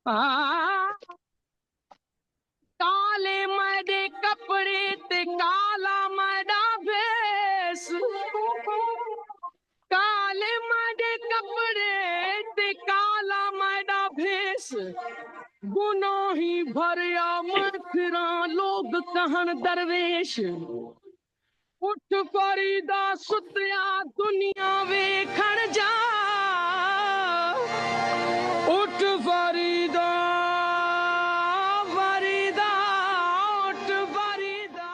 आ, काले मैडे कपड़े ते काला मैडा भेस, काले मैडे कपड़े ते काला मैडा भेस, गुनाही भरिया मैं फिरा लोग कहन दरवेश, उठ फरीदा सुतिया दुनिया वेखण जा, उठ फरीदा फरीदा उठ फरीदा।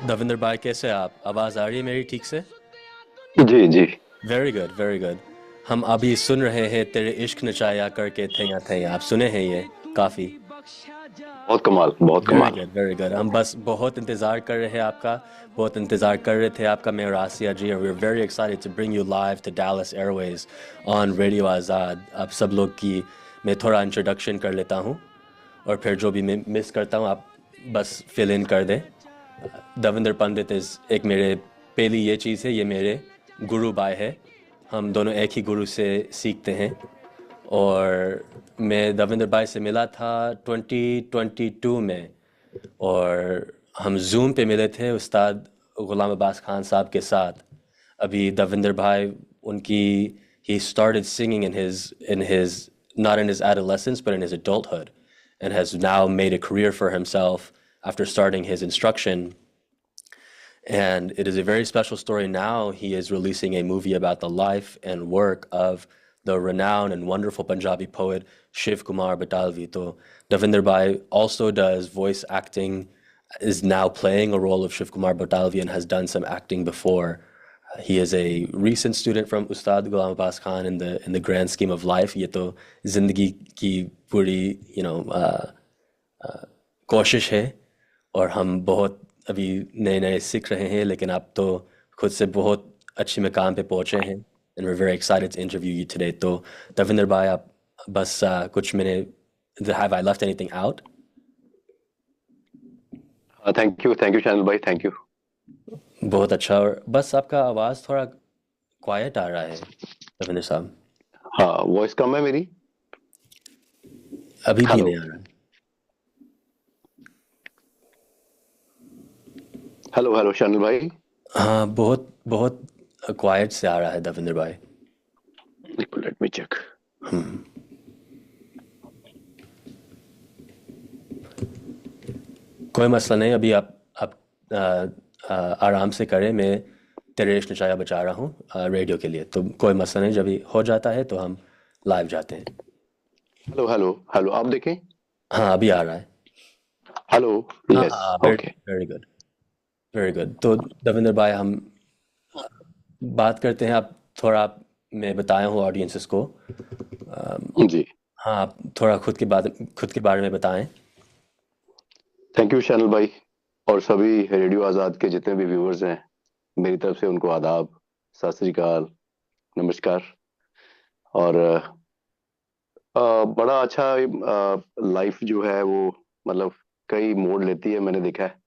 दविंदर भाई, कैसे आप? आवाज़ आ रही है मेरी ठीक से? जी जी। Very good, very good. हम अभी सुन रहे हैं तेरे इश्क नचाया करके थे या थे, आप सुने हैं ये काफ़ी? बहुत कमाल, बहुत वेरी कमाल। Good, very good. हम बस बहुत इंतज़ार कर रहे हैं आपका, बहुत इंतज़ार कर रहे थे आपका, मैं और आसिया जी, और we are very excited to bring you live to Dallas Airways on radio Azad. आप सब लोग की मैं थोड़ा इंट्रोडक्शन कर लेता हूँ, और फिर जो भी मैं मिस करता हूँ आप बस फिल इन कर दें। दविंदर पंडित इज़ एक मेरे, पहली ये चीज़ है, ये मेरे गुरु भाई है। हम दोनों एक ही गुरु से सीखते हैं, और मैं दविंदर भाई से मिला था 2022 में, और हम जूम पे मिले थे उस्ताद गुलाम अब्बास खान साहब के साथ। अभी दविंदर भाई, उनकी, he started singing in his not in his adolescence but in his adulthood, and has now made a career for himself after starting his instruction. And it is a very special story now. He is releasing a movie about the life and work of the renowned and wonderful Punjabi poet Shiv Kumar Batalvi. So Davinder Bhai also does voice acting, is now playing a role of Shiv Kumar Batalvi, and has done some acting before. He is a recent student from Ustad Ghulam Abbas Khan in the grand scheme of life. ये तो जिंदगी की पूरी कोशिश है, और हम बहुत अभी नए नए सीख रहे हैं, लेकिन आप तो खुद से बहुत अच्छे मकाम पे पहुंचे हैं, and we're very excited to interview you today. तो दविंदर भाई, आप बस कुछ minute, have I left anything out? Thank you शैनल भाई, थैंक यू। बहुत अच्छा। और बस आपका आवाज़ थोड़ा क्वाइट आ रहा है दविंदर साहब, हाँ, वॉइस कम है मेरी। अभी भी हेलो नहीं आ रहा है। हेलो हेलो शैनल भाई। हाँ, बहुत बहुत क्वाइट से आ रहा है दविंदर भाई। Let me check. कोई मसला नहीं, अभी आप आराम से करें। मैं तेरेश नचाया बचा रहा हूँ रेडियो के लिए, तो कोई मसला नहीं। जब भी हो जाता है तो हम लाइव जाते हैं। हेलो हेलो हेलो, आप देखें। हाँ, अभी आ रहा है। हेलो। हाँ यस, हाँ, very okay. Very good, very good. तो दविंदर भाई, हम बात करते हैं। आप थोड़ा, मैं बताया हूँ ऑडियंसेस को, जी। हाँ, आप थोड़ा खुद के बारे में बताएं। थैंक यू शैनल भाई, और सभी रेडियो आज़ाद के जितने भी व्यूअर्स हैं, मेरी तरफ से उनको आदाब, सत श्री अकाल, नमस्कार। और बड़ा अच्छा लाइफ जो है वो, मतलब कई मोड़ लेती है, मैंने देखा है।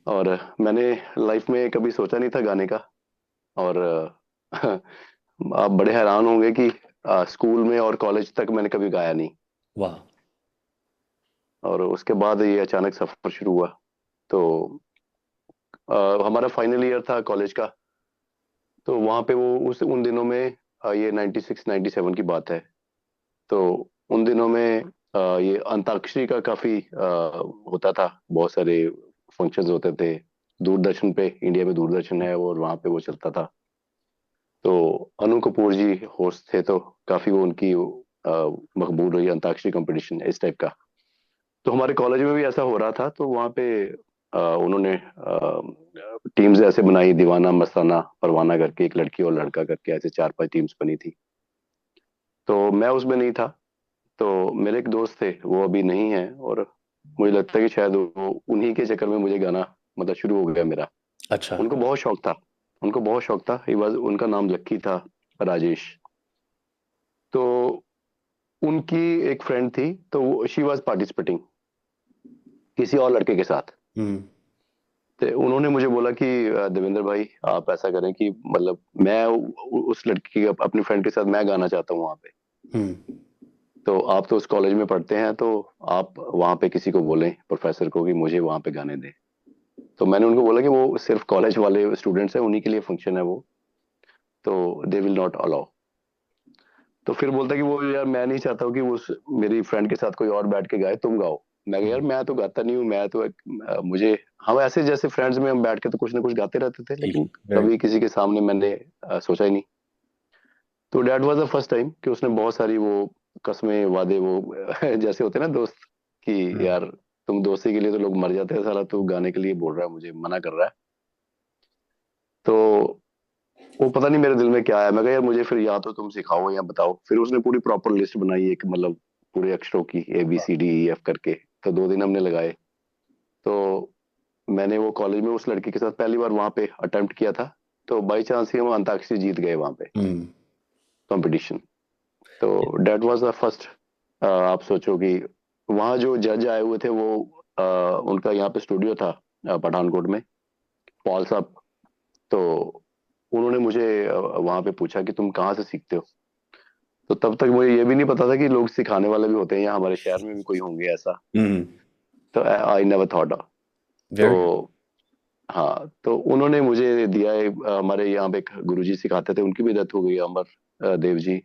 और मैंने लाइफ में कभी सोचा नहीं था गाने का। और आप बड़े हैरान होंगे कि स्कूल में और कॉलेज तक मैंने कभी गाया नहीं। वाह। और उसके बाद ये अचानक सफर शुरू हुआ। तो हमारा फाइनल ईयर था कॉलेज का। तो वहाँ पे वो उस उन दिनों में ये 96 97 की बात है। तो उन दिनों में ये अंताक्षरी का काफी होता था, बहुत सारे फंक्शंस होते थे दूरदर्शन पे। इंडिया में दूरदर्शन है और वहाँ पे वो चलता था। तो अनु कपूर जी होस्ट थे, तो काफी वो उनकी मकबूल रही अंताक्षरी कंपटीशन इस टाइप का। तो हमारे कॉलेज में भी ऐसा हो रहा था। तो वहाँ पे उन्होंने टीम्स ऐसे बनाई, दीवाना मस्ताना परवाना करके, एक लड़की और लड़का करके, ऐसे 4 5 टीम्स बनी थी। तो मैं उसमें नहीं था। तो मेरे एक दोस्त थे, वो अभी नहीं है, और मुझे लगता है कि शायद वो उन्हीं के चक्कर में मुझे गाना मतलब शुरू हो गया मेरा। अच्छा। उनको बहुत शौक था, उनको बहुत शौक था। ही वाज, उनका नाम लक्की था, राजेश। तो उनकी एक फ्रेंड थी, तो शी वाज पार्टिसिपेटिंग किसी और लड़के के साथ। हम्म। तो उन्होंने मुझे बोला कि देवेंद्र भाई, आप ऐसा करें कि मतलब मैं उस लड़की के अपनी फ्रेंड के साथ मैं गाना चाहता हूँ वहां पे। हम्म। तो आप तो उस कॉलेज में पढ़ते हैं, तो आप वहाँ पे किसी को बोलें, प्रोफेसर को, कि मुझे वहाँ पे गाने दें। तो मैंने उनको बोला कि वो सिर्फ कॉलेज वाले स्टूडेंट्स हैं, उन्हीं के लिए फंक्शन है वो, तो दे विल नॉट अलाउ। तो फिर बोलता कि वो, यार मैं नहीं चाहता हूँ कि उस मेरी फ्रेंड के साथ कोई और बैठ के गाए, तुम गाओ। मैं कहा, यार मैं तो गाता नहीं हूँ, मैं तो मुझे, हम ऐसे जैसे फ्रेंड्स में हम बैठ के तो कुछ ना कुछ गाते रहते थे, जी, लेकिन very कभी किसी के सामने मैंने सोचा ही नहीं। तो that was the first time कि उसने बहुत सारी वो कस्में वादे वो जैसे होते हैं ना दोस्त, कि good. यार तुम दोस्ती के लिए तो लोग मर जाते हैं, साला तू गाने के लिए बोल रहा है, मुझे मना कर रहा है। तो वो पता नहीं मेरे दिल में क्या आया, मैं कहा यार मुझे फिर या तो तुम सिखाओ या बताओ। फिर उसने पूरी प्रॉपर लिस्ट बनाई, एक मतलब पूरे अक्षरों की, ABCDEF करके। तो 2 दिन हमने लगाए। तो मैंने वो कॉलेज में उस लड़की के साथ पहली बार वहां पे अटेम्प्ट किया था। तो बाई चांस ही हम अंताक्षरी जीत गए वहां पे, Hmm. कंपटीशन। तो डेट वाज द फर्स्ट। आप सोचो कि वहाँ जो जज आए हुए थे वो, उनका यहाँ पे स्टूडियो था, पठानकोट में, पॉल साहब। तो उन्होंने मुझे वहां पे पूछा कि तुम कहाँ से सीखते हो। तो तब तक मुझे ये भी नहीं पता था कि लोग सिखाने वाले भी होते हैं, या हमारे शहर में भी कोई होंगे ऐसा। Hmm. तो आई नेवर थॉट। तो Very good. हाँ, तो उन्होंने मुझे दिया हमारे यहाँ पे एक गुरुजी सिखाते थे, उनकी भी डेथ हो गई, अमर देव जी।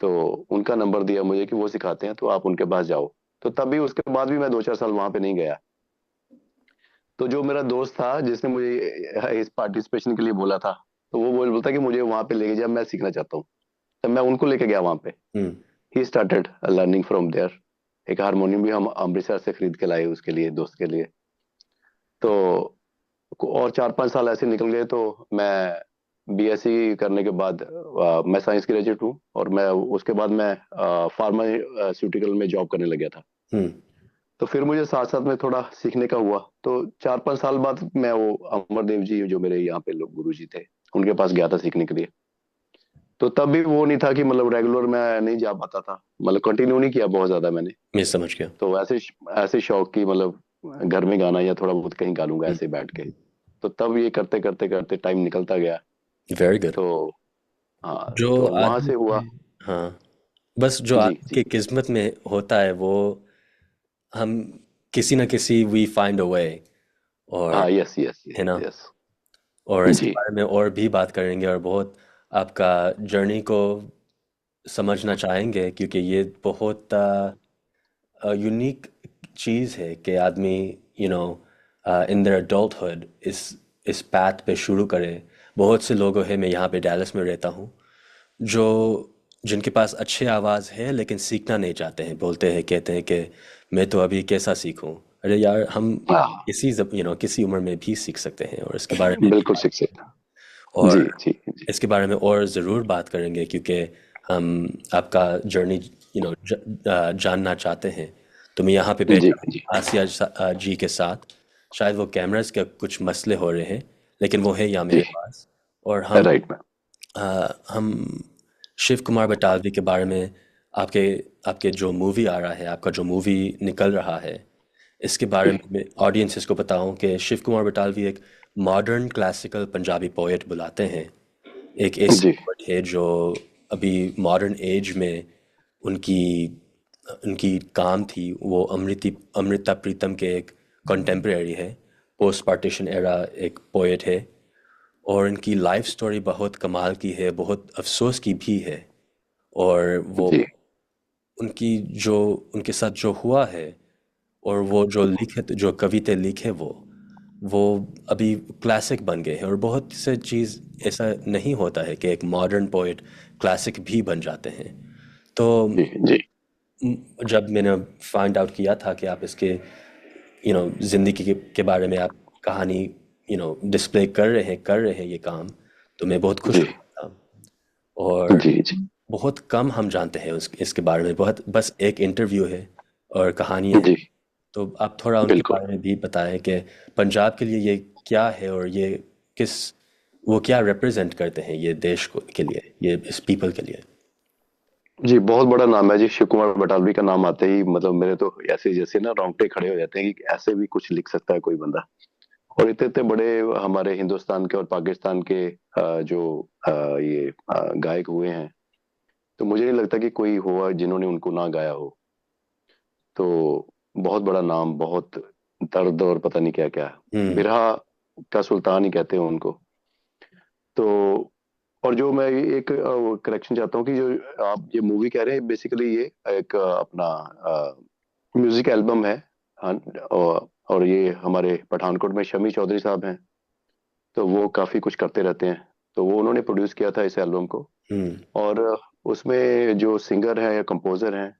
तो उनका नंबर दिया मुझे कि वो सिखाते हैं, तो आप उनके पास जाओ। तो तभी उसके बाद भी मैं 2-4 साल वहां पे नहीं गया। तो जो मेरा दोस्त था जिसने मुझे इस पार्टिसिपेशन के लिए बोला था, तो वो बोलता कि मुझे वहां पे लेके जा, मैं सीखना चाहता हूँ। तब मैं उनको लेके गया वहां पे। Hmm. He started learning from there. एक हारमोनियम भी हम अमृतसर से खरीद के लाए उसके लिए, दोस्त के लिए। तो और 4-5 साल ऐसे निकल गए। तो मैं BSc करने के बाद, मैं साइंस ग्रेजुएट हूँ, और मैं उसके बाद मैं फार्मास्यूटिकल में जॉब करने लग गया था। Hmm. तो फिर मुझे साथ साथ में थोड़ा सीखने का हुआ। तो 4-5 साल बाद मैं वो अमरदेव जी जो मेरे यहाँ पे लोग गुरु जी थे, उनके पास गया था सीखने के लिए। तो तब भी वो नहीं था कि मतलब रेगुलर मैं नहीं जा पाता था, मतलब कंटिन्यू नहीं किया बहुत ज्यादा मैंने। मैं समझ गया. तो ऐसे ऐसे शौक की, मतलब घर में गाना या थोड़ा बहुत कहीं गा लूंगा Hmm. ऐसे बैठ के। तो तब ये करते करते करते टाइम निकलता गया। Very good. तो हाँ, जो तो वहां आदमी से हुआ। के, हाँ, बस जो जी आदमी जी। की किस्मत में होता है वो हम किसी न किसी वी फाइंड अ वे. और हाँ, यस यस है ना. यस। और इसके जी बारे में और भी बात करेंगे और बहुत आपका जर्नी को समझना चाहेंगे, क्योंकि ये बहुत यूनिक चीज़ है कि आदमी you know in their adulthood इस पाथ पे शुरू करे. बहुत से लोग हैं, मैं यहाँ पे डैलस में रहता हूँ, जो जिनके पास अच्छे आवाज़ है लेकिन सीखना नहीं चाहते हैं. बोलते हैं, कहते हैं कि मैं तो अभी कैसा सीखूं. अरे यार, हम हाँ, किसी उम्र में भी सीख सकते हैं, और इसके बारे में भी बिल्कुल बात, शिक्षित। जी और जी जी इसके बारे में और ज़रूर बात करेंगे, क्योंकि हम आपका जर्नी जानना चाहते हैं. तो मैं यहाँ पे जी बैठा हूँ जी। आसिया जी के साथ. शायद वो कैमरास के कुछ मसले हो रहे हैं, लेकिन वो है यहाँ जी, मेरे पास. और हम राइट मैम। हम शिव कुमार बटालवी के बारे में, आपके आपके जो मूवी आ रहा है, आपका जो मूवी निकल रहा है, इसके बारे जी में मैं ऑडियंसेस को बताऊं कि शिव कुमार बटालवी एक मॉडर्न क्लासिकल पंजाबी पोएट बुलाते हैं. एक ऐसी जी पोएट है जो अभी मॉडर्न एज में उनकी उनकी काम थी. वो अमृता प्रीतम के एक कंटेम्प्रेरी है. पोस्ट पार्टीशन एरा एक पोएट है, और इनकी लाइफ स्टोरी बहुत कमाल की है, बहुत अफसोस की भी है. और वो जी उनकी जो उनके साथ जो हुआ है, और वो जो लिखे, जो कविता लिखे, वो अभी क्लासिक बन गए हैं. और बहुत से चीज़ ऐसा नहीं होता है कि एक मॉडर्न पोएट क्लासिक भी बन जाते हैं. तो जी जी जब मैंने फाइंड आउट किया था कि आप इसके ज़िंदगी के बारे में आप कहानी डिस्प्ले कर रहे हैं ये काम, तो मैं बहुत खुश जी हुआ था. और जी जी बहुत कम हम जानते हैं इसके बारे में. बहुत बस एक इंटरव्यू है और कहानियाँ हैं. जी, तो आप थोड़ा उनके बिल्कुल। बारे में भी बताएं कि पंजाब के लिए ये क्या है, और ये किस वो क्या रिप्रेजेंट करते हैं ये देश को के लिए, ये इस पीपल के लिए. जी, बहुत बड़ा नाम है जी, शिव कुमार बटालवी का नाम आते ही मतलब मेरे तो ऐसे जैसे ना रोंगटे खड़े हो जाते हैं कि ऐसे भी कुछ लिख सकता है कोई बंदा। और इतने इतने बड़े हमारे हिंदुस्तान के और पाकिस्तान के जो ये गायक हुए हैं, तो मुझे नहीं लगता कि कोई हुआ जिन्होंने उनको ना गाया हो। तो बहुत बड़ा नाम, बहुत दर्द और पता नहीं क्या क्या, हम्म। बिरहा का सुल्तान ही कहते हैं उनको। तो और जो मैं एक करेक्शन चाहता हूँ कि जो आप ये मूवी कह रहे हैं, बेसिकली ये एक अपना म्यूजिक एल्बम है। हाँ, और ये हमारे पठानकोट में शमी चौधरी साहब हैं, तो वो काफी कुछ करते रहते हैं। तो वो उन्होंने प्रोड्यूस किया था इस एल्बम को। हम्म। और उसमें जो सिंगर हैं या कंपोजर हैं,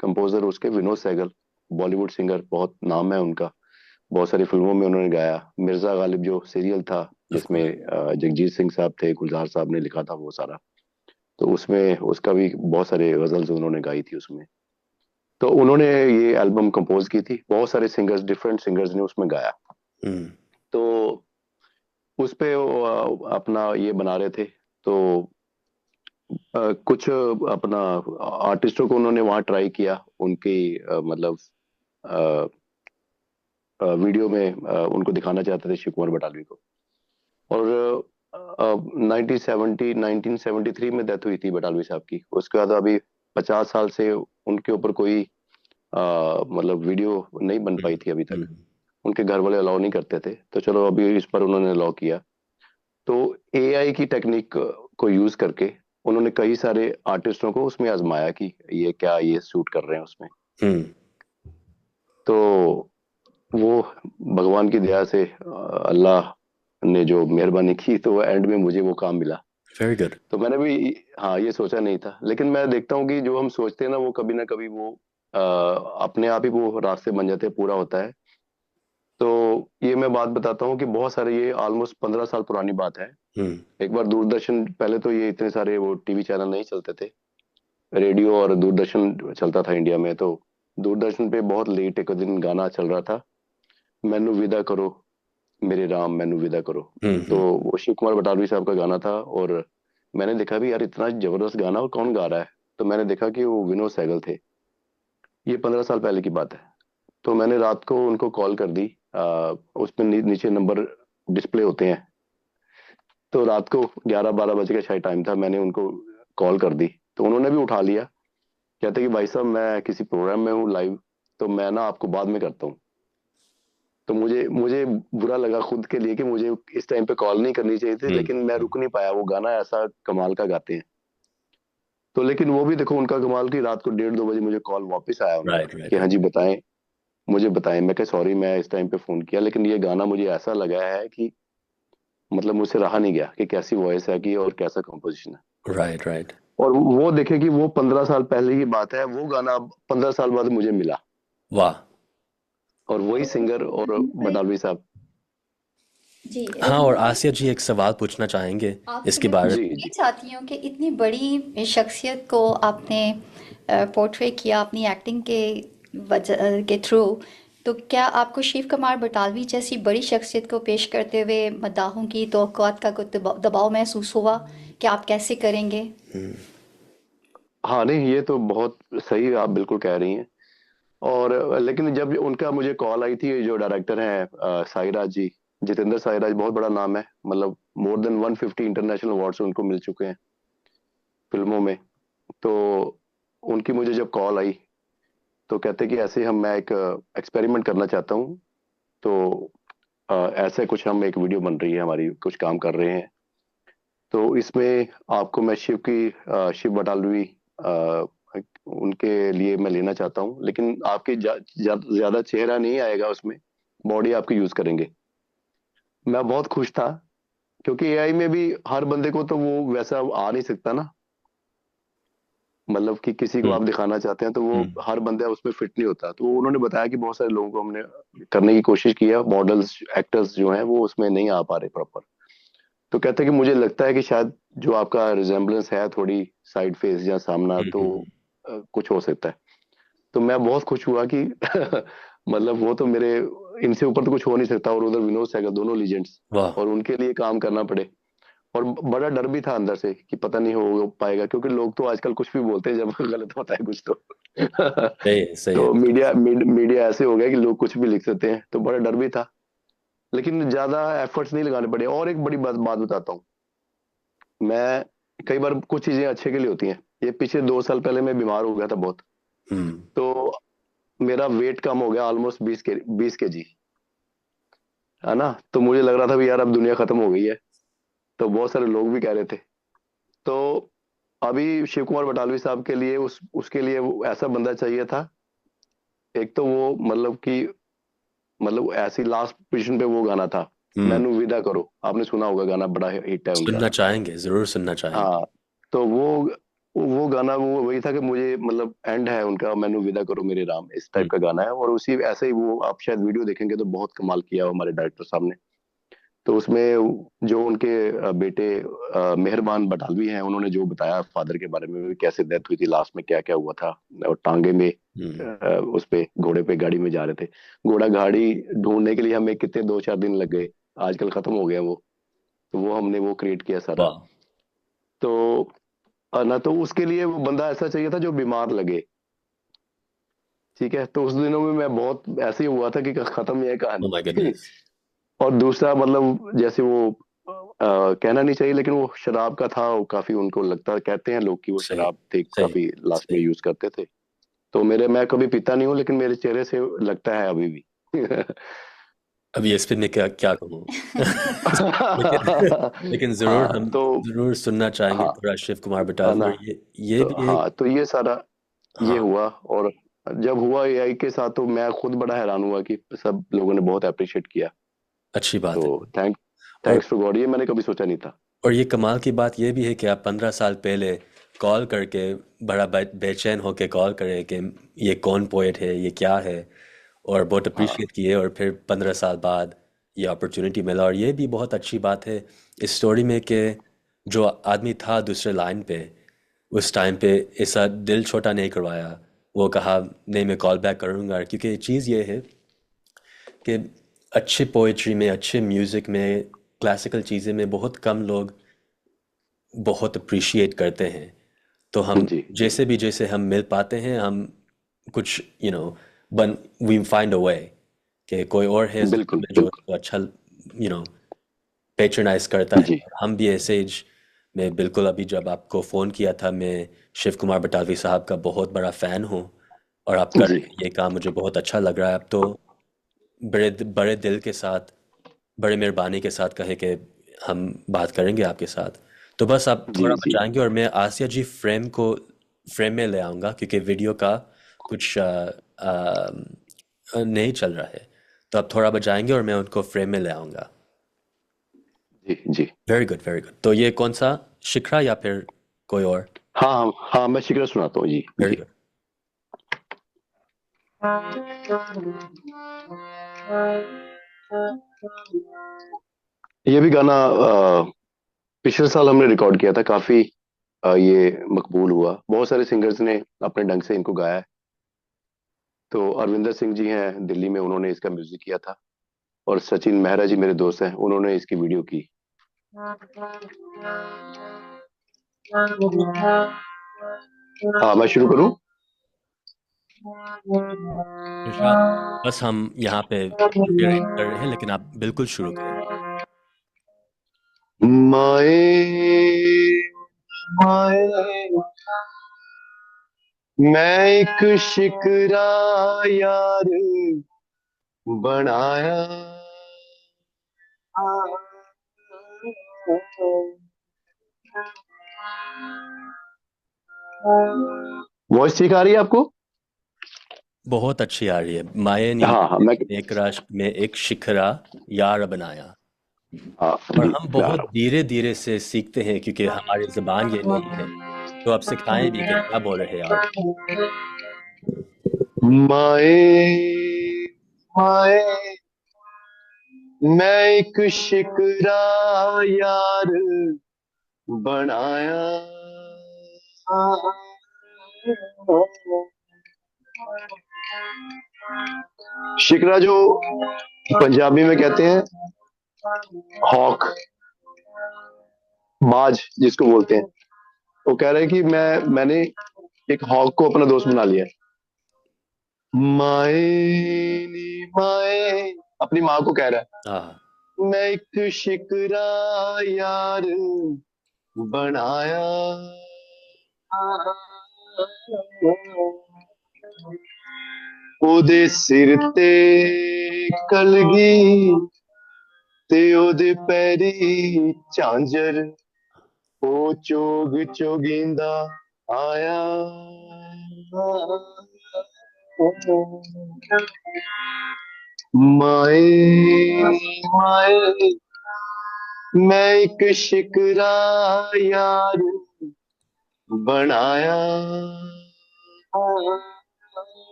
कंपोजर उसके विनोद सहगल, बॉलीवुड सिंगर, बहुत नाम है उनका। बहुत सारी फिल्मों में उन्होंने गाया। मिर्जा गालिब जो सीरियल था, ऑफ जिसमें कोर्स। जगजीत सिंह साहब थे, गुलजार साहब ने लिखा था वो सारा, तो उसमें उसका भी बहुत सारे गजल्स उन्होंने गाई थी उसमें। तो उन्होंने ये एल्बम कंपोज की थी, बहुत सारे सिंगर्स, डिफरेंट सिंगर्स ने उसमें गाया। हम्म। तो उस पे वो, अपना ये बना रहे थे। तो कुछ अपना आर्टिस्टों को उन्होंने वहां ट्राई किया, उनकी मतलब वीडियो में उनको दिखाना चाहते थे शिव कुमार बटालवी को। और 1973 में डेथ हुई थी बटालवी साहब की। उसके बाद अभी 50 साल से उनके ऊपर कोई मतलब वीडियो नहीं बन पाई थी अभी तक। हम्म। उनके घर वाले अलाउ नहीं करते थे, तो चलो अभी इस पर उन्होंने अलाउ किया। तो एआई की टेक्निक को यूज करके उन्होंने कई सारे आर्टिस्टों को उसमें आजमाया कि ये क्या ये सूट कर रहे हैं उसमें। हम्म। तो वो भगवान की दया से अल्लाह ने जो मेहरबानी की, तो एंड में मुझे वो काम मिला। Very good. तो मैंने भी हाँ ये सोचा नहीं था, लेकिन मैं देखता हूँ कि जो हम सोचते हैं ना, वो कभी ना कभी वो अपने आप ही वो रास्ते बन जाते हैं, पूरा होता है। तो ये मैं बात बताता हूँ कि बहुत सारे, ये ऑलमोस्ट 15 साल पुरानी बात है। हम्म। एक बार दूरदर्शन, पहले तो ये इतने सारे वो टीवी चैनल नहीं चलते थे, रेडियो और दूरदर्शन चलता था इंडिया में। तो दूरदर्शन पे बहुत लेट एक दिन गाना चल रहा था, मैनू विदा करो मेरे राम, मैनू विदा करो। तो हम्म। वो शिव कुमार बटालवी साहब का गाना था। और मैंने देखा भी यार इतना जबरदस्त गाना, और कौन गा रहा है। तो मैंने देखा कि वो विनोद सहगल थे। ये 15 साल पहले की बात है। तो मैंने रात को उनको कॉल कर दी। उसमें नीचे नंबर डिस्प्ले होते हैं। तो रात को 11-12 बजे का शायद टाइम था, मैंने उनको कॉल कर दी। तो उन्होंने भी उठा लिया। कहते कि भाई साहब मैं किसी प्रोग्राम में हूँ लाइव, तो मैं ना आपको बाद में करता हूँ। तो मुझे मुझे बुरा लगा खुद के लिए कि मुझे इस टाइम पे कॉल नहीं करनी चाहिए थी, लेकिन मैं हम्म। रुक नहीं पाया। वो गाना ऐसा कमाल का गाते हैं। तो लेकिन वो भी देखो उनका कमाल की, रात को 1:30-2 बजे मुझे कॉल वापस आया उनका राइट कि राइट हाँ राइट। जी बताएं, मुझे बताएं। मैं कहा सॉरी मैं इस टाइम पे फोन किया, लेकिन ये गाना मुझे ऐसा लगा है कि मतलब मुझसे रहा नहीं गया कि कैसी वॉइस है कि और कैसा कंपोजिशन है। Right right. और वो देखे कि वो 15 साल पहले की बात है, वो गाना अब 15 साल बाद मुझे मिला, वाह। और वही तो सिंगर और मैं बटालवी साहब। जी हाँ, और मैं आसिया जी एक सवाल पूछना चाहेंगे आपसे इसके मैं बारे। जी पूछना ये जी। चाहती हूँ कि इतनी बड़ी शख्सियत को आपने पोर्ट्रे किया अपनी एक्टिंग के वजह के थ्रू, तो क्या आपको शिव कुमार बटालवी जैसी बड़ी शख्सियत को पेश करते हुए मद्दाहों की तवक्कुआत का कोई दबाव महसूस हुआ कि आप कैसे करेंगे? हाँ नहीं, ये तो बहुत सही आप बिल्कुल कह रही हैं। और लेकिन जब उनका मुझे कॉल आई थी, जो डायरेक्टर हैं साईराज जी, जितेंद्र साईराज, बहुत बड़ा नाम है, मतलब मोर देन 150 इंटरनेशनल अवार्ड्स उनको मिल चुके हैं फिल्मों में। तो उनकी मुझे जब कॉल आई, तो कहते कि ऐसे हम, मैं एक एक्सपेरिमेंट करना चाहता हूँ। तो ऐसे कुछ हम, एक वीडियो बन रही है हमारी, कुछ काम कर रहे हैं। तो इसमें आपको मैं शिव की शिव बटालवी उनके लिए मैं लेना चाहता हूँ, लेकिन आपकी ज्यादा चेहरा नहीं आएगा उसमें, बॉडी आपकी यूज करेंगे। मैं बहुत खुश था, क्योंकि एआई में भी हर बंदे को तो वो वैसा आ नहीं सकता ना। मतलब कि किसी को आप हम्म। दिखाना चाहते हैं, तो वो हम्म। हर बंदा उसमें फिट नहीं होता। तो उन्होंने बताया कि बहुत सारे लोगों को हमने करने की कोशिश की है, मॉडल्स एक्टर्स जो हैं वो उसमें नहीं आ पा रहे प्रॉपर। तो कहते हैं कि मुझे लगता है कि शायद जो आपका रिजेम्बलेंस है, थोड़ी साइड फेस या सामना, तो हम्म। कुछ हो सकता है। तो मैं बहुत खुश हुआ कि मतलब वो तो मेरे, इनसे ऊपर तो कुछ हो नहीं सकता। और उधर विनोद सहगल, दोनों लीजेंड्स, वाह। और उनके लिए काम करना पड़े। और बड़ा डर भी था अंदर से कि पता नहीं हो पाएगा, क्योंकि लोग तो आजकल कुछ भी बोलते हैं जब गलत होता है कुछ तो। सही है सही है। तो मीडिया ऐसे हो गया कि लोग कुछ भी लिख सकते हैं, तो बड़ा डर भी था। लेकिन ज्यादा एफर्ट्स नहीं लगाने पड़े। और एक बड़ी बात बात बताता हूँ मैं, कई बार कुछ चीजें अच्छे के लिए होती हैं। ये पिछले 2 साल पहले मैं बीमार हो गया था बहुत। हम्म। तो मेरा वेट कम हो गया, ऑलमोस्ट 20 केजी, है ना। तो मुझे लग रहा था भी यार अब दुनिया खत्म हो गई है। तो बहुत सारे लोग भी कह रहे थे। तो अभी शिव कुमार बटालवी साहब के लिए उसके लिए वो ऐसा बंदा चाहिए था। एक तो वो मतलब कि मतलब ऐसी लास्ट पोजीशन पे वो गाना था, हम्म। मैनू विदा करो। आपने सुना होगा, गाना बड़ा हिट है उनका। सुनना चाहेंगे, जरूर सुनना चाहेंगे। हाँ। तो वो गाना वो वही था कि मुझे मतलब एंड है उनका, मैनू विदा करो मेरे राम, इस टाइप हम्म। का गाना है। और उसी ऐसे ही वो आप शायद वीडियो देखेंगे तो बहुत कमाल किया हमारे डायरेक्टर साहब ने। तो उसमें जो उनके बेटे मेहरबान बटालवी हैं, उन्होंने जो बताया फादर के बारे में भी, कैसे डेथ हुई थी, लास्ट में क्या क्या हुआ था। और टांगे में हम्म। उस पे घोड़े पे गाड़ी में जा रहे थे। घोड़ा गाड़ी ढूंढने के लिए हमें कितने 2-4 दिन लग गए। आजकल खत्म हो गया वो। तो वो हमने वो क्रिएट किया सारा। वाह। तो ना तो उसके लिए वो बंदा ऐसा चाहिए था जो बीमार लगे। ठीक है। तो उस दिनों में मैं बहुत ऐसे ही हुआ था कि खत्म ही है ओ माय कहानी। गुडनेस। और दूसरा मतलब जैसे वो कहना नहीं चाहिए, लेकिन वो शराब का था। वो काफी उनको लगता, कहते हैं लोग कि वो सही। शराब थे सही। काफी लास्ट में सही। यूज करते थे। तो मैं कभी पीता नहीं हूँ, लेकिन मेरे चेहरे से लगता है अभी भी। अभी इस पे मैं क्या क्या कहूँ। लेकिन लेकिन जरूर हाँ हम तो जरूर सुनना चाहेंगे हाँ, थोड़ा शिव कुमार है बटालवी। ना। और ये तो भी एक। हाँ, तो ये सारा ये हाँ। हुआ। और जब हुआ एआई के साथ, तो मैं खुद बड़ा हैरान हुआ कि सब लोगों ने बहुत अप्रिशिएट किया। अच्छी तो बात है। और थैंक्स टू गॉड, ये मैंने कभी सोचा नहीं था। ये कमाल की बात ये भी है कि आप 15 साल पहले कॉल करके बड़ा बेचैन होके कॉल करे कि ये कौन पोएट है, ये क्या है, और बहुत हाँ अप्रिशिएट किए। और फिर 15 साल बाद ये अपॉर्चुनिटी मिला। और ये भी बहुत अच्छी बात है इस स्टोरी में कि जो आदमी था दूसरे लाइन पे उस टाइम पे ऐसा दिल छोटा नहीं करवाया। वो कहा नहीं, मैं कॉल बैक करूँगा। क्योंकि चीज़ ये है कि अच्छे पोइट्री में, अच्छे म्यूज़िक में, क्लासिकल चीज़ें में बहुत कम लोग बहुत अप्रिशिएट करते हैं। तो हम जी जी, जैसे हम मिल पाते हैं, हम कुछ बन वी फाइंड अ वे कि कोई और है इस दुनिया बिल्कुल में जो बिल्कुल। उसको अच्छा पेट्रोनाइज करता है। जी और हम भी ऐसे ही। मैं बिल्कुल अभी जब आपको फ़ोन किया था, मैं शिव कुमार बटालवी साहब का बहुत बड़ा फ़ैन हूँ। और आप कर जी रहे हैं ये काम, मुझे बहुत अच्छा लग रहा है। अब तो बड़े बड़े दिल के साथ, बड़े मेहरबानी के साथ कहे कि हम बात करेंगे आपके साथ। तो बस आप थोड़ा जी जी। बचाएंगे और मैं आसिया जी फ्रेम में ले आऊँगा, क्योंकि वीडियो का कुछ नहीं चल रहा है। तो आप थोड़ा बचाएंगे और मैं उनको फ्रेम में ले आऊँगा। जी जी। Very good, very good. तो ये कौन सा, शिखरा या फिर कोई और? हाँ हाँ हाँ, मैं शिक्र सुनाता हूँ जी वेरी जी। गुड। ये भी गाना पिछले साल हमने रिकॉर्ड किया था। काफी ये मकबूल हुआ, बहुत सारे सिंगर्स ने अपने ढंग से इनको गाया है। तो अरविंदर सिंह जी हैं दिल्ली में, उन्होंने इसका म्यूजिक किया था। और सचिन मेहरा जी मेरे दोस्त हैं, उन्होंने इसकी वीडियो की। हाँ, मैं शुरू करूँ। इरशाद। बस हम यहाँ पे वीडियो रेडी कर रहे हैं, लेकिन आप बिल्कुल शुरू करें। माए माए, मैं एक शिकरा यार बनाया। वॉइस ठीक आ रही है आपको? बहुत अच्छी आ रही है। माए नी हाँ हाँ, माए, मैं एक राश में एक शिखरा यार बनाया। हाँ और जी, हम मैं आ बहुत रहा धीरे धीरे से सीखते हैं, क्योंकि हमारी ज़बान ये नहीं है। तो आप सिखाएं भी कि क्या बोल रहे हैं आप। हूँ। माए माए, मैं एक शिकरा यार बनाया। शिकरा जो पंजाबी में कहते हैं हॉक, बाज जिसको बोलते हैं। वो कह रहे हैं कि मैंने एक हॉक को अपना दोस्त बना लिया है। माए नी माए, अपनी माँ को कह रहा हाँ। है, मैं एक शिकरा यार बनाया। ਉਹਦੇ ਸਿਰ ਤੇ ਕਲਗੀ ਤੇ ਉਹਦੇ ਪੈਰੀ ਝਾਂਜਰ ਉਹ ਚੋਗ ਚੋਗਿੰਦਾ ਆਇਆ ਮਾਏ ਮਾਏ ਮੈਂ ਇੱਕ ਸ਼ਿਕਰਾ ਯਾਰ ਬਣਾਇਆ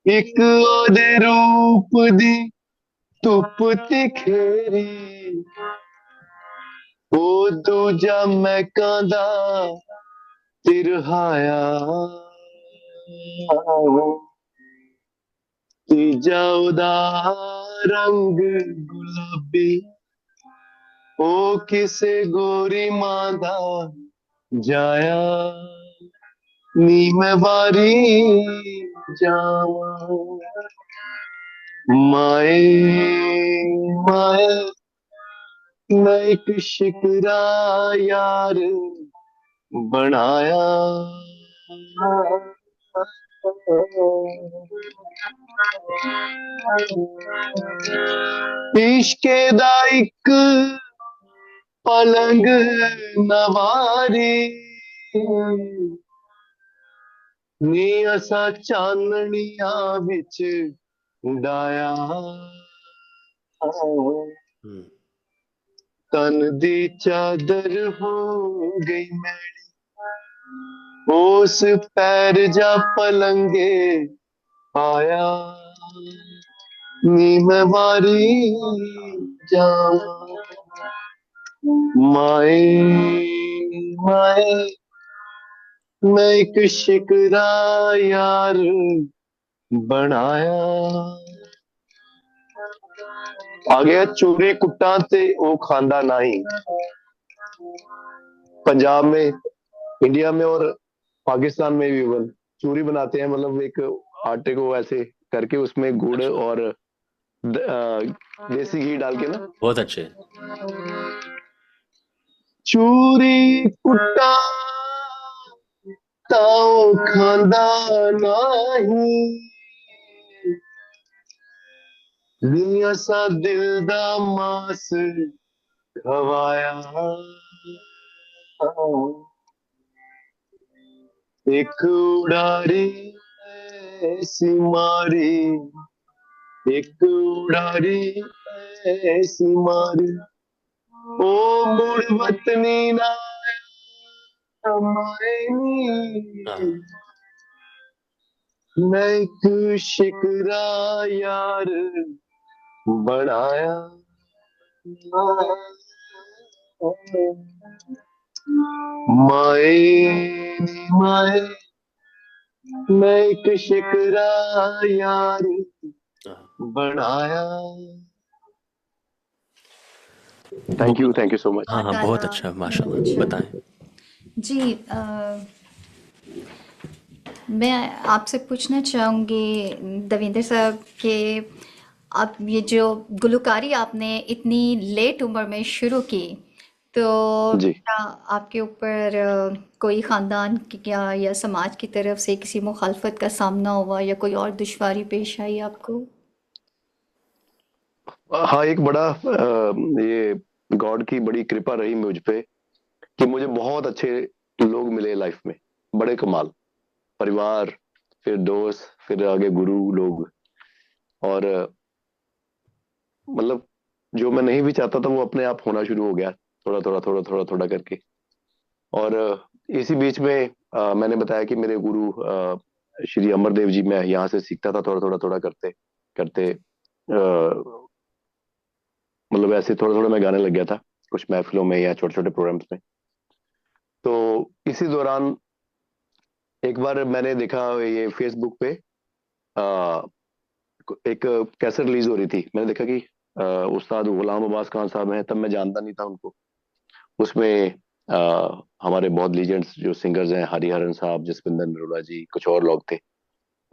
ਇੱਕ ਉਹਦੇ ਰੂਪ ਦੀ ਧੁੱਪ ਤਿਖੇਰੀ ਉਹ ਦੂਜਾ ਮਹਿਕਾਂ ਦਾ ਤਿਰਹਾਇਆ ਤੀਜਾ ਉਹਦਾ ਰੰਗ ਗੁਲਾਬੀ ਉਹ ਕਿਸੇ ਗੋਰੀ ਮਾਂ ਦਾ ਜਾਇਆ ਨੀ ਮੈਂ ਵਾਰੀ ਜਾਵਾਂ ਮਾਏ ਮਾਏ ਮੈਂ ਇੱਕ ਸ਼ਿਕਰਾ ਯਾਰ ਬਣਾਇਆ ਇਸ਼ਕੇ ਦਾ ਇੱਕ ਪਲੰਗ ਨਵਾਰੀ ਨੀ ਅਸਾਂ ਚਾਨਣੀਆਂ ਵਿੱਚ ਉਡਾਇਆ हम्म, ਤਨ ਦੀ ਚਾਦਰ ਹੋ ਗਈ ਮੈਲੀ ਉਸ ਪੈਰ ਜਾ ਪਲੰਗੇ ਆਇਆ ਨੀ ਮੈਂ ਵਾਰੀ ਜਾਵਾਂ ਮਾਏ ਮਾਏ ਮੈਂ ਇੱਕ ਸ਼ਿਕਰਾ ਯਾਰ ਬਣਾਇਆ ਆ ਗਿਆ ਚੋਰੀ कुट्टा ते वो खांदा नहीं पंजाब में इंडिया में और पाकिस्तान में भी इवन चूरी बनाते हैं मतलब एक आटे को ऐसे करके उसमें गुड़ और देसी घी डाल के ना बहुत अच्छे। चूरी कुट्टा ताओ खांदा नहीं दुनिया सा दिल दा मास खवाया एक उड़ारी ऐसी मारी एक उड़ारी ऐसी मारी ओ मुड़ वतनी ना मायनी हाँ, मैं एक शिकरा यार बनाया माए माए मैं एक शिकरा यार हाँ, बनाया थैंक यू सो मच हाँ, हाँ, बहुत अच्छा, माशाल्लाह। अच्छा बताएं। जी मैं आपसे पूछना चाहूँगी दविंदर साहब कि आप ये जो गुलकारी आपने इतनी लेट उम्र में शुरू की तो जी क्या आपके ऊपर कोई ख़ानदान की या समाज की तरफ से किसी मुखालफत का सामना हुआ या कोई और दुश्वारी पेश आई आपको? हाँ एक बड़ा ये गॉड की बड़ी कृपा रही मुझ पे कि मुझे बहुत अच्छे लोग मिले लाइफ में बड़े कमाल परिवार फिर दोस्त फिर आगे गुरु लोग और मतलब जो मैं नहीं भी चाहता था वो अपने आप होना शुरू हो गया थोड़ा थोड़ा करके और इसी बीच में मैंने बताया कि मेरे गुरु श्री अमरदेव जी मैं यहाँ से सीखता था थोड़ा करते करते मतलब ऐसे थोड़ा मैं गाने लग गया था कुछ महफिलों में या छोटे छोटे प्रोग्राम्स में तो इसी दौरान एक बार मैंने देखा ये फेसबुक पे आ, एक कैसेट रिलीज हो रही थी मैंने देखा कि उस्ताद गुलाम अब्बास खान साहब हैं तब मैं जानता नहीं था उनको उसमें हमारे बहुत लीजेंड्स जो सिंगर्स हैं हरिहरन साहब जसविंदर नरोला जी कुछ और लोग थे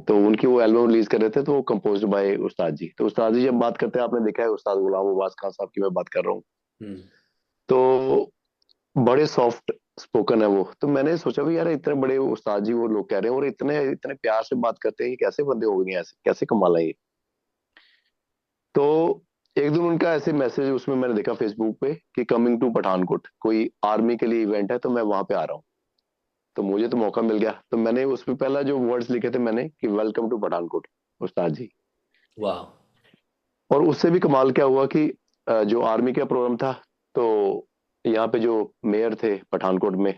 तो उनकी वो एल्बम रिलीज कर रहे थे तो वो कंपोज्ड बाय उस्ताद जी तो उस्ताद जी जब बात करते हैं आपने देखा है उस्ताद गुलाम अब्बास खान साहब की मैं बात कर रहा हूँ हम्म, तो बड़े सॉफ्ट स्पोकन है वो। तो मैंने सोचा भी यार इतने बड़े उस्ताद जी वो लोग कह रहे हैं और इतने इतने प्यार से बात करते हैं, ये कैसे बंदे हो गए, ऐसे कैसे कमाल है ये। तो एक दिन उनका ऐसे मैसेज उसमें मैंने देखा फेसबुक पे कि कमिंग टू पठानकोट, कोई आर्मी के लिए इवेंट है तो मैं वहां पे आ रहा हूँ। तो मुझे तो मौका मिल गया, तो मैंने उसमें पहला जो वर्ड्स लिखे थे मैंने कि वेलकम टू पठानकोट उस्ताद जी। वाह। और उससे भी कमाल क्या हुआ कि जो आर्मी का प्रोग्राम था, तो यहाँ पे जो मेयर थे पठानकोट में,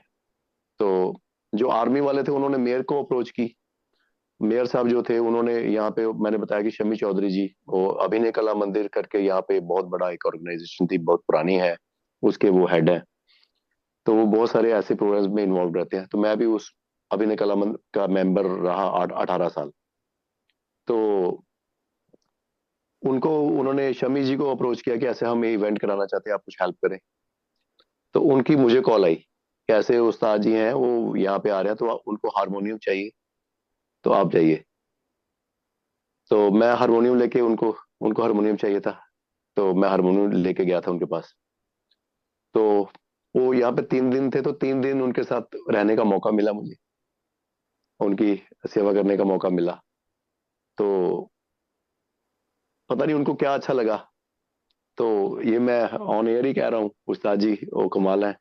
तो जो आर्मी वाले थे उन्होंने मेयर को अप्रोच की। मेयर साहब जो थे उन्होंने यहाँ पे, मैंने बताया कि शमी चौधरी जी, वो अभिनय कला मंदिर करके यहाँ पे बहुत बड़ा एक ऑर्गेनाइजेशन थी, बहुत पुरानी है, उसके वो हेड है। तो वो बहुत सारे ऐसे प्रोग्राम्स में इन्वॉल्व रहते हैं। तो मैं भी उस अभिनय कला मंदिर का मेंबर रहा 18 साल। तो उनको, उन्होंने शमी जी को अप्रोच किया कि ऐसे हम ये इवेंट कराना चाहते हैं, आप कुछ हेल्प करें। तो उनकी मुझे कॉल आई, कैसे उस्ताद जी हैं वो यहाँ पे आ रहे हैं, तो उनको हारमोनियम चाहिए, तो आप जाइए। तो मैं हारमोनियम लेके उनको, उनको हारमोनियम चाहिए था, तो मैं हारमोनियम लेके गया था उनके पास। तो वो यहाँ पे 3 दिन थे, तो 3 दिन उनके साथ रहने का मौका मिला मुझे, उनकी सेवा करने का मौका मिला। तो पता नहीं उनको क्या अच्छा लगा। तो ये मैं ऑन एयर ही कह रहा हूँ, उस्ताद जी वो कमाल है।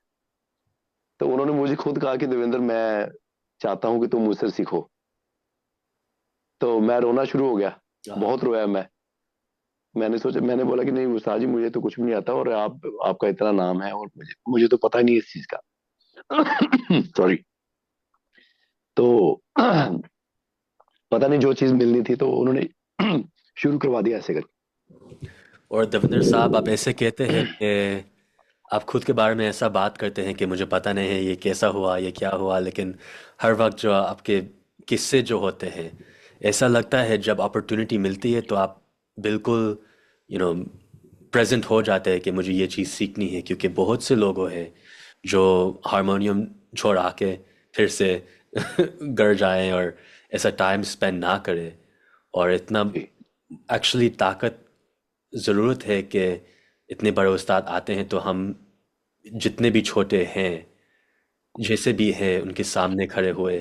तो उन्होंने मुझे खुद कहा कि देवेंद्र, मैं चाहता हूँ कि तुम मुझसे सीखो। तो मैं रोना शुरू हो गया, हाँ। बहुत रोया मैं। मैंने सोचा, मैंने बोला कि नहीं उस्ताद जी, मुझे तो कुछ भी नहीं आता, और आप, आपका इतना नाम है और मुझे मुझे तो पता ही नहीं इस चीज का। सॉरी। तो पता नहीं जो चीज मिलनी थी तो उन्होंने शुरू करवा दिया ऐसे करके। और देवेंद्र साहब, आप ऐसे कहते हैं कि आप खुद के बारे में ऐसा बात करते हैं कि मुझे पता नहीं है ये कैसा हुआ, ये क्या हुआ, लेकिन हर वक्त जो आपके किस्से जो होते हैं, ऐसा लगता है जब अपॉर्चुनिटी मिलती है तो आप बिल्कुल प्रेजेंट हो जाते हैं कि मुझे ये चीज़ सीखनी है, क्योंकि बहुत से लोग हैं जो हारमोनियम छोड़ा के फिर से घर जाएं और ऐसा टाइम स्पेंड ना करें। और इतना जी एक्चुअली ताकत ज़रूरत है कि इतने बड़े उस्ताद आते हैं तो हम जितने भी छोटे हैं, जैसे भी हैं, उनके सामने खड़े हुए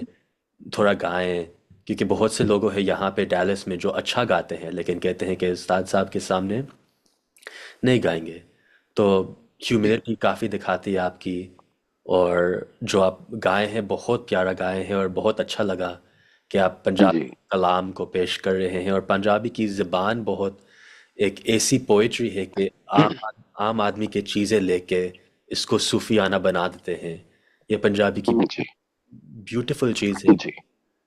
थोड़ा गाएं। क्योंकि बहुत से लोग हैं यहाँ पे डैलस में जो अच्छा गाते हैं लेकिन कहते हैं कि उस्ताद साहब के सामने नहीं गाएंगे। तो जी ह्यूमिलिटी काफ़ी दिखाती है आपकी। और जो आप गाए हैं बहुत प्यारा गाए हैं, और बहुत अच्छा लगा कि आप जी पंजाबी कलाम को पेश कर रहे हैं। और पंजाबी की ज़बान बहुत एक ऐसी पोइट्री है कि आम आदमी के चीज़ें लेके इसको सूफियाना बना देते हैं। ये पंजाबी की जी ब्यूटीफुल चीज़ है। जी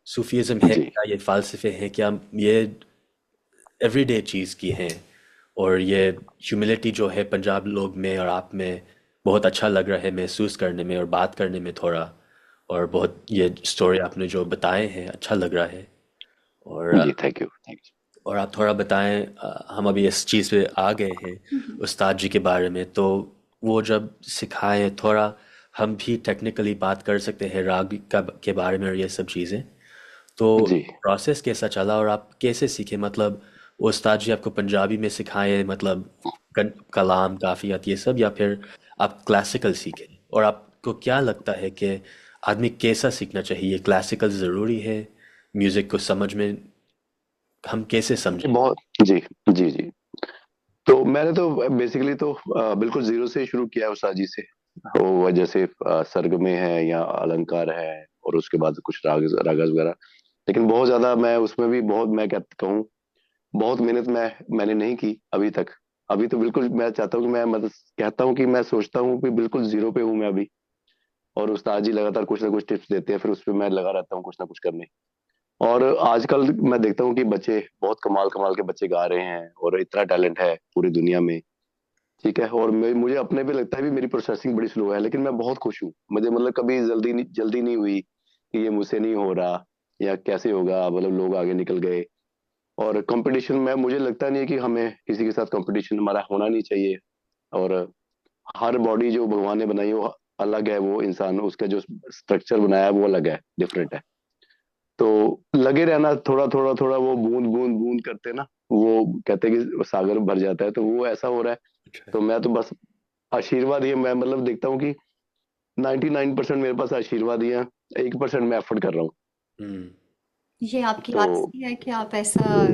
सूफीज़्म है जी क्या, ये फ़ालसफ़े हैं क्या, ये एवरीडे चीज़ की हैं। और ये ह्यूमिलिटी जो है पंजाब लोग में और आप में बहुत अच्छा लग रहा है महसूस करने में और बात करने में थोड़ा। और बहुत ये स्टोरी आपने जो बताए हैं अच्छा लग रहा है। और जी। थैंक यू, थैंक और आप थोड़ा बताएं, हम अभी इस चीज़ पे आ गए हैं उस्ताद जी के बारे में, तो वो जब सिखाए थोड़ा हम भी टेक्निकली बात कर सकते हैं राग का के बारे में और ये सब चीज़ें। तो यू जी। प्रोसेस कैसा चला और आप कैसे सीखे, मतलब वो उस्ताद जी आपको पंजाबी में सिखाए, मतलब कलाम काफियत ये सब, या फिर आप क्लासिकल सीखे? और आपको क्या लगता है कि आदमी कैसा सीखना चाहिए, क्लासिकल ज़रूरी है म्यूज़िक को समझ में, हम कैसे समझें? बहुत जी जी जी। तो मैंने तो बेसिकली तो बिल्कुल जीरो से ही शुरू किया है उस्ताद जी से। वो जैसे सर्ग में है या अलंकार है, और उसके बाद कुछ रागस वगैरह। लेकिन बहुत ज्यादा मैं उसमें भी बहुत, मैं क्या कहूँ, बहुत मेहनत मैंने नहीं की अभी तक। अभी तो बिल्कुल मैं चाहता हूँ कि मैं, मतलब कहता हूँ कि मैं सोचता हूँ कि बिल्कुल जीरो पे हूँ मैं अभी। और उस्ताद जी लगातार कुछ ना कुछ टिप्स देते हैं, फिर उस पर मैं लगा रहता हूँ कुछ ना कुछ करने। और आजकल मैं देखता हूँ कि बच्चे बहुत कमाल कमाल के बच्चे गा रहे हैं, और इतना टैलेंट है पूरी दुनिया में। ठीक है, और मुझे अपने भी लगता है भी मेरी प्रोसेसिंग बड़ी स्लो है, लेकिन मैं बहुत खुश हूँ। मुझे मतलब कभी जल्दी नहीं हुई कि ये मुझसे नहीं हो रहा या कैसे होगा, मतलब लोग आगे निकल गए। और कंपटीशन में मुझे लगता नहीं है कि हमें किसी के साथ कंपटीशन हमारा होना नहीं चाहिए। और हर बॉडी जो भगवान ने बनाई है वो अलग है, वो इंसान उसका जो स्ट्रक्चर बनाया है वो अलग है, डिफरेंट है। तो लगे रहना, थोड़ा थोड़ा थोड़ा, वो बूंद बूंद बूंद करते ना, वो कहते हैं कि सागर भर जाता है, तो वो ऐसा हो रहा है। अच्छा। तो मैं तो बस आशीर्वाद, ये मैं मतलब देखता हूँ कि 99% मेरे पास आशीर्वाद ही है, 1% मैं एफर्ट कर रहा हूँ। हम्म, ये आपकी तो आदत है कि आप ऐसा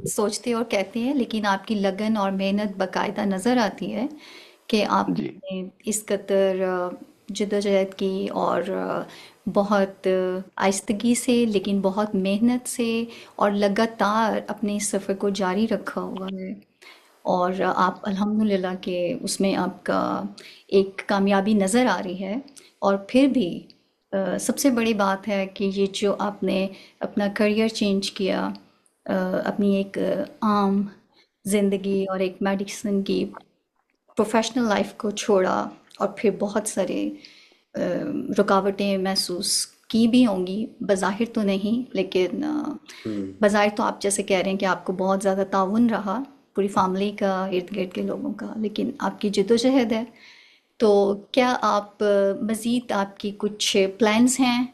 सोचते और कहते हैं, लेकिन आपकी लगन और मेहनत बाकायदा नज़र आती है कि जी आपने इस कदर जद्दोजहद की और बहुत आहिस्तगी से, लेकिन बहुत मेहनत से और लगातार अपने इस सफ़र को जारी रखा हुआ है। और आप अल्हम्दुलिल्लाह के उसमें आपका एक कामयाबी नज़र आ रही है। और फिर भी सबसे बड़ी बात है कि ये जो आपने अपना करियर चेंज किया, अपनी एक आम ज़िंदगी और एक मेडिसिन की प्रोफेशनल लाइफ को छोड़ा, और फिर बहुत सारे रुकावटें महसूस की भी होंगी, बज़ाहिर तो नहीं, लेकिन हम्म, बज़ाहिर तो आप जैसे कह रहे हैं कि आपको बहुत ज़्यादा ताउन रहा पूरी फैमिली का, इर्द गिर्द के लोगों का, लेकिन आपकी जिद्दोजहद है। तो क्या आप मज़ीद आपकी कुछ प्लान्स हैं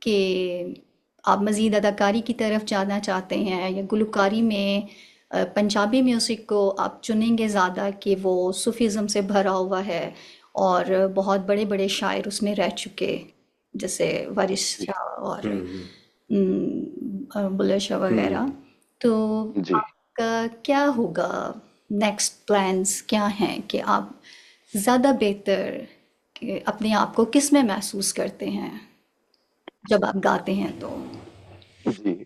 कि आप मज़ीद अदाकारी की तरफ जाना चाहते हैं, या गुलकारी में पंजाबी म्यूज़िक को आप चुनेंगे ज़्यादा कि वो सूफीज़म से भरा हुआ है और बहुत बड़े बड़े शायर उसमें रह चुके, जैसे वारिस जी शाह और हम्म, बुल्ले शाह हम्म, वगैरह। तो जी। आपका क्या होगा, नेक्स्ट प्लान्स क्या हैं कि आप ज़्यादा बेहतर कि अपने आप को किस में महसूस करते हैं जब आप गाते हैं तो? जी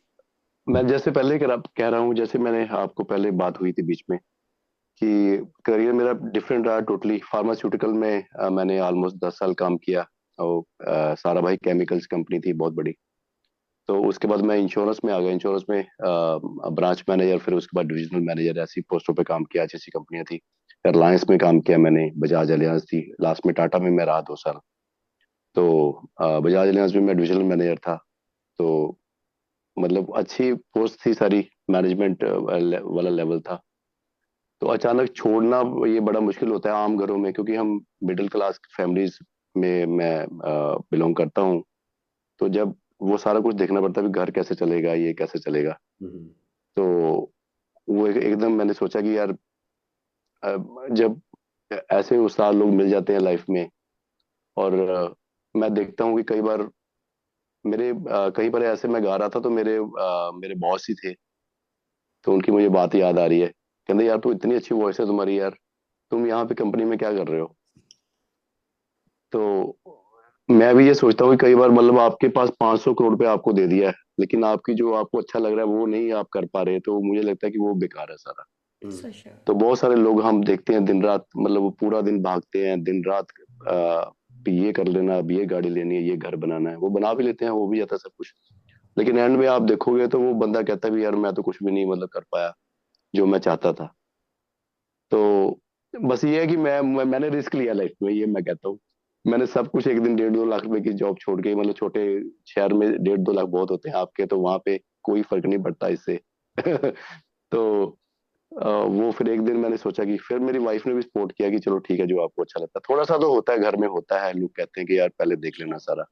मैं जैसे पहले कह रहा हूँ, जैसे मैंने आपको पहले बात हुई थी बीच में कि करियर मेरा डिफरेंट रहा टोटली। फार्मास्यूटिकल में मैंने ऑलमोस्ट 10 साल काम किया, और सारा भाई केमिकल्स कंपनी थी बहुत बड़ी। तो उसके बाद मैं इंश्योरेंस में आ गया। इंश्योरेंस में ब्रांच मैनेजर, फिर उसके बाद डिविजनल मैनेजर, ऐसी पोस्टों पे काम किया। अच्छी अच्छी कंपनियां थी। एयरलाइंस में काम किया मैंने, बजाज एलियांज थी, लास्ट में टाटा में मैं रहा 2 साल। तो बजाज एलियांज में मैं डिविजनल मैनेजर था। तो मतलब अच्छी पोस्ट थी सारी, मैनेजमेंट वाला लेवल था। तो अचानक छोड़ना ये बड़ा मुश्किल होता है आम घरों में, क्योंकि हम मिडिल क्लास फैमिलीज में मैं बिलोंग करता हूँ। तो जब वो सारा कुछ देखना पड़ता है, भी घर कैसे चलेगा, ये कैसे चलेगा। हम्म, तो वो एकदम मैंने सोचा कि यार, जब ऐसे उस्ताद लोग मिल जाते हैं लाइफ में, और मैं देखता हूँ कि कई बार मेरे कहीं पर ऐसे मैं गा रहा था, तो मेरे बॉस ही थे। तो उनकी मुझे बात याद आ रही है, कहते यार, तू इतनी अच्छी वॉइस है तुम्हारी यार, तुम यहाँ पे कंपनी में क्या कर रहे हो। तो मैं भी ये सोचता हूँ कि कई बार मतलब आपके पास 500 करोड़ रुपए आपको दे दिया है, लेकिन आपकी जो आपको अच्छा लग रहा है वो नहीं आप कर पा रहे, तो मुझे लगता है कि वो बेकार है सारा। हम्म, सच है। तो बहुत सारे लोग हम देखते हैं दिन रात, मतलब वो पूरा दिन भागते हैं दिन रात, भी ये कर लेना, अब ये गाड़ी लेनी है, ये घर बनाना है, वो बना भी लेते हैं, वो भी जाता है सब कुछ। लेकिन एंड में आप देखोगे तो वो बंदा कहता है भी यार, मैं तो कुछ भी नहीं मतलब कर पाया जो मैं चाहता था। तो बस ये है कि मैंने रिस्क लिया लाइफ में, ये मैं कहता हूँ। मैंने सब कुछ एक दिन 1.5-2 लाख रुपए की जॉब छोड़ के, मतलब छोटे शहर में 1.5-2 लाख बहुत होते हैं आपके, तो वहां पे कोई फर्क नहीं पड़ता इससे। तो वो फिर एक दिन मैंने सोचा कि, फिर मेरी वाइफ ने भी सपोर्ट किया कि चलो ठीक है, जो आपको अच्छा लगता है। थोड़ा सा तो होता है घर में, होता है, लोग कहते हैं कि यार पहले देख लेना सारा,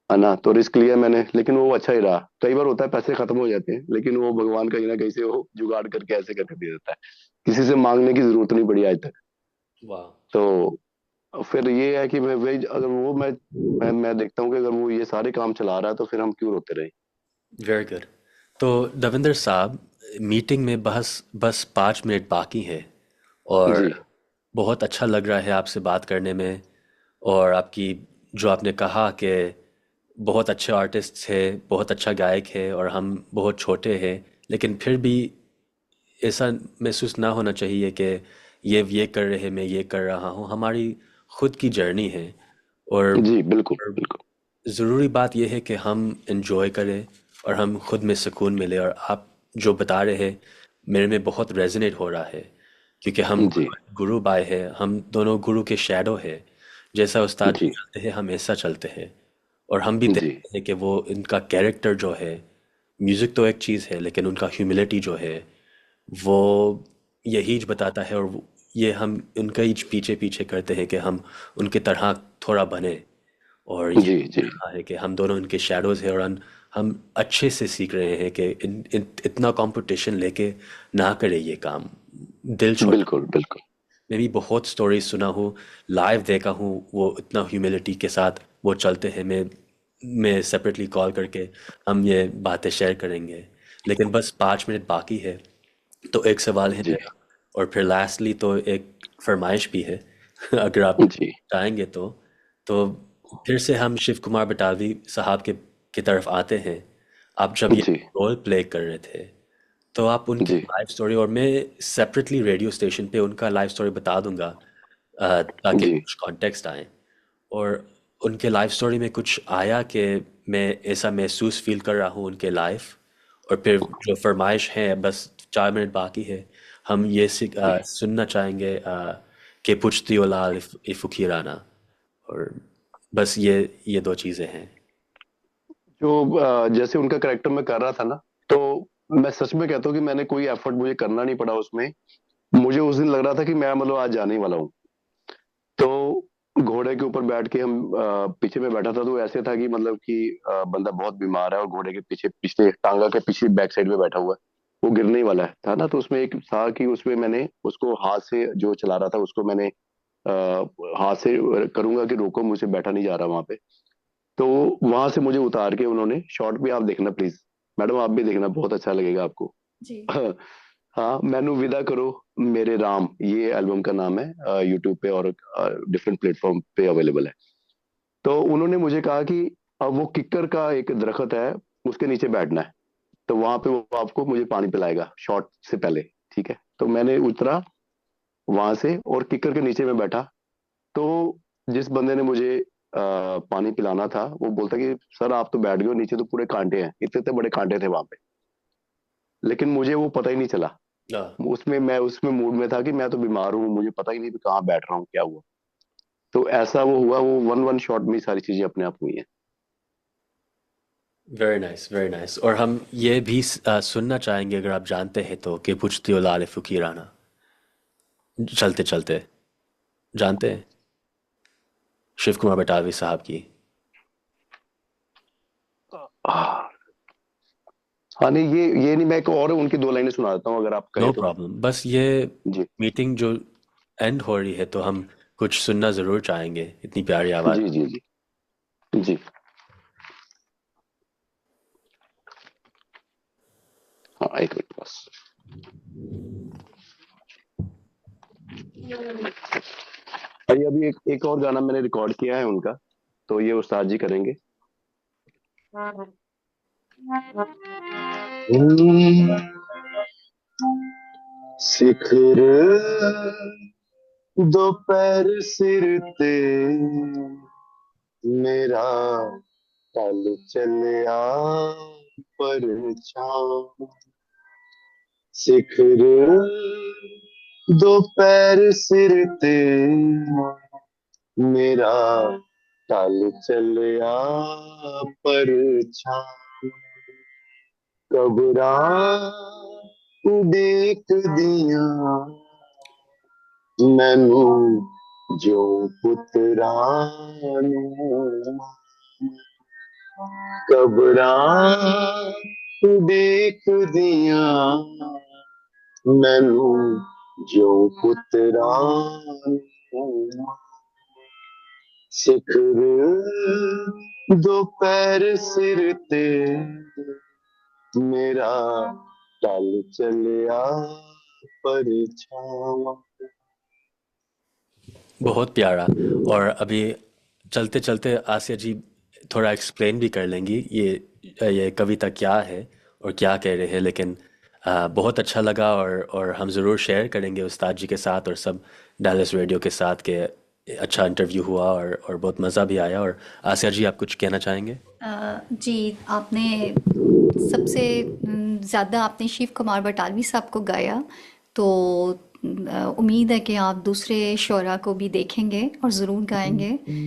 है ना। तो रिस्क लिया मैंने, लेकिन वो अच्छा ही रहा। कई बार होता है पैसे खत्म हो जाते हैं, लेकिन वो भगवान कहीं ना कहीं से वो जुगाड़ करके ऐसे करके दे देता है। किसी से मांगने की जरूरत नहीं पड़ी आज तक। वाह, तो फिर ये है कि मैं वही, अगर वो मैं देखता हूँ कि अगर वो ये सारे काम चला रहा है, तो फिर हम क्यों रोते रहे। Very good. तो दविंदर साहब, मीटिंग में बस बस 5 मिनट बाकी है, और जी बहुत अच्छा लग रहा है आपसे बात करने में। और आपकी जो आपने कहा कि बहुत अच्छे आर्टिस्ट है, बहुत अच्छा गायक है, और हम बहुत छोटे हैं, लेकिन फिर भी ऐसा महसूस ना होना चाहिए कि ये कर रहे, मैं ये कर रहा हूँ। हमारी खुद की जर्नी है, और जी बिल्कुल बिल्कुल। ज़रूरी बात यह है कि हम इंजॉय करें और हम खुद में सुकून मिले। और आप जो बता रहे हैं, मेरे में बहुत रेजोनेट हो रहा है, क्योंकि हम जी गुरु बाय हैं, हम दोनों गुरु के शैडो हैं। जैसा उस्ताद जी जी चलते हैं, हम ऐसा चलते हैं। और हम भी जी देखते हैं कि वो इनका कैरेक्टर जो है, म्यूज़िक तो एक चीज़ है, लेकिन उनका ह्यूमिलिटी जो है, वो यही बताता है। और ये हम उनका ही पीछे पीछे करते हैं कि हम उनके तरह थोड़ा बने। और ये जी जी रहा है कि हम दोनों इनके शैडोज हैं, और हम अच्छे से सीख रहे हैं कि इतना कंपटीशन लेके ना करें ये काम, दिल छोटा। बिल्कुल बिल्कुल। मैं भी बहुत स्टोरीज सुना हूँ, लाइव देखा हूँ, वो इतना ह्यूमिलिटी के साथ वो चलते हैं। मैं सेपरेटली कॉल करके हम ये बातें शेयर करेंगे, लेकिन बस 5 मिनट बाकी है। तो एक सवाल है जी मेरा, और फिर लास्टली तो एक फरमाइश भी है अगर आप जी चाहेंगे तो फिर से हम शिव कुमार बटालवी साहब के की तरफ आते हैं। आप जब ये जी रोल प्ले कर रहे थे, तो आप उनकी जी लाइफ स्टोरी, और मैं सेपरेटली रेडियो स्टेशन पे उनका लाइफ स्टोरी बता दूंगा, ताकि जी कुछ कॉन्टेक्स्ट आए। और उनके लाइफ स्टोरी में कुछ आया कि मैं ऐसा महसूस फील कर रहा हूँ उनके लाइफ। और फिर जो फरमाइश है, बस 4 मिनट बाकी है, हम ये सुनना चाहेंगे कि पुछती ओलाल इफुकीराना। और बस ये दो चीज़ें हैं। जो जैसे उनका करेक्टर मैं कर रहा था ना, तो मैं सच में कहता हूँ कि मैंने कोई एफर्ट मुझे करना नहीं पड़ा उसमें। मुझे उस दिन लग रहा था कि मैं मतलब आज जाने ही वाला हूँ। तो घोड़े के ऊपर बैठ के हम पीछे में बैठा था, तो ऐसे था कि मतलब कि बंदा बहुत बीमार है और घोड़े के पीछे पिछले टांगा के पीछे बैक साइड में बैठा हुआ है, वो गिरने ही वाला है था ना। तो उसमें एक था कि उसमें मैंने उसको हाथ से, जो चला रहा था उसको मैंने आ, हाथ से करूंगा कि रोको, मुझे बैठा नहीं जा रहा वहां पे। तो वहां से मुझे उतार के उन्होंने, शॉर्ट भी आप देखना प्लीज, मैडम आप भी देखना, बहुत अच्छा लगेगा आपको। जी। हाँ, मैनू विदा करो मेरे राम, ये एल्बम का नाम है, यूट्यूब पे और डिफरेंट प्लेटफॉर्म पे अवेलेबल है। तो उन्होंने मुझे कहा कि अब वो किक्कर का एक दरख्त है, उसके नीचे बैठना है, तो वहां पे वो आपको मुझे पानी पिलाएगा शॉट से पहले। ठीक है, तो मैंने उतरा वहां से और किक्कर के नीचे में बैठा। तो जिस बंदे ने मुझे पानी पिलाना था, वो बोलता कि सर आप तो बैठ गए हो, नीचे तो पूरे कांटे हैं, इतने इतने बड़े कांटे थे वहां पे। लेकिन मुझे वो पता ही नहीं चला। हाँ, उसमें मैं उसमें मूड में था कि मैं तो बीमार हूँ, मुझे पता ही नहीं कि कहाँ बैठ रहा हूँ, क्या हुआ। तो ऐसा वो हुआ, वो वन वन शॉट में ही सारी चीजें अपने आप हुई हैं। Very nice, very nice. और हम ये भी सुनना चाहेंगे, अगर आप जानते हैं तो, कि पुछती ओलाल इफुकीराना, चलते चलते। जानते हैं शिव कुमार बटालवी साहब की? आह, हाँ नहीं, ये नहीं, मैं एक और उनकी दो लाइनें सुना देता हूँ अगर आप नो कहें तो। प्रॉब्लम। बस ये जी मीटिंग जो एंड हो रही है, तो हम कुछ सुनना ज़रूर चाहेंगे, इतनी प्यारी आवाज़। जी जी जी जी। हाँ, एक मिनट बस। अभी अभी एक और गाना मैंने रिकॉर्ड किया है उनका, तो ये उस्ताद जी करेंगे। सिखर दोपहर सिर ते मेरा टल चलिया पर छां। सिखर दोपहर सिर ते मेरा टल चलिया पर छां। कबरां देख दिया मैनू जो पुत्रां नूं। कबरां देख दिया मैनू जो पुत्रां नूं। सिखर दोपहर सिर ते मेरा टल चलिया पर छावां। बहुत प्यारा। और अभी चलते चलते आसिया जी थोड़ा एक्सप्लेन भी कर लेंगी ये कविता क्या है और क्या कह रहे हैं। लेकिन बहुत अच्छा लगा, और हम ज़रूर शेयर करेंगे उस्ताद जी के साथ और सब डायलस रेडियो के साथ, के अच्छा इंटरव्यू हुआ और बहुत मज़ा भी आया। और आसिया जी, आप कुछ कहना चाहेंगे? जी, आपने सबसे ज़्यादा आपने शिव कुमार बटालवी साहब को गाया, तो उम्मीद है कि आप दूसरे शोरा को भी देखेंगे और ज़रूर गाएंगे।